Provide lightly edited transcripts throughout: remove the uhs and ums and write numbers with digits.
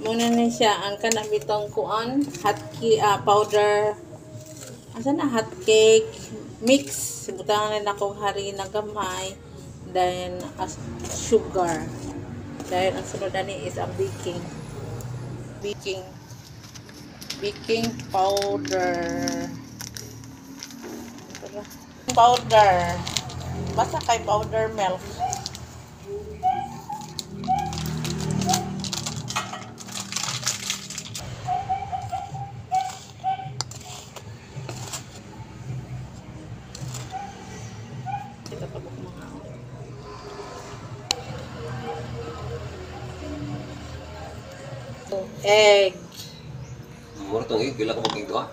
Muna na siya ang kanang bitong kuan, powder. Asa na hot cake mix. Butangan na akong harina gamay. Then sugar. Dahil ang sunod ani is ang baking powder. Basta kay powder milk. Kita pa mga egg. Mura tong egg, pila ka maging doha?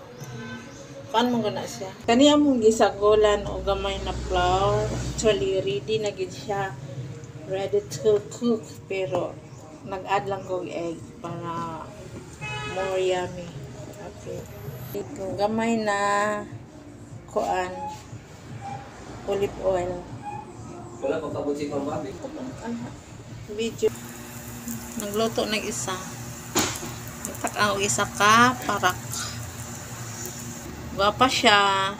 Paano mo gana siya? Kaniya mong gisagolan o gamay na flour. Actually, ready na gid siya. Ready to cook. Pero, nag-add lang kong egg para more yummy. Okay. Kung gamay na kuan, olive oil. Wala pa kabot si Ma'am Bobby. Video. Nagluto ng isa. Nagtakaw isa ka parak. Guwapa siya.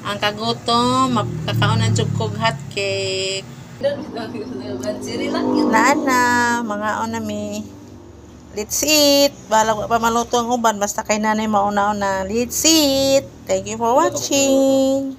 Ang kagutom, magkakaon ng kog hot cake. Nana, mga onami. Let's eat. Balang pa maluto ang uban. Basta kay nanay mauna-una. Let's eat. Thank you for watching.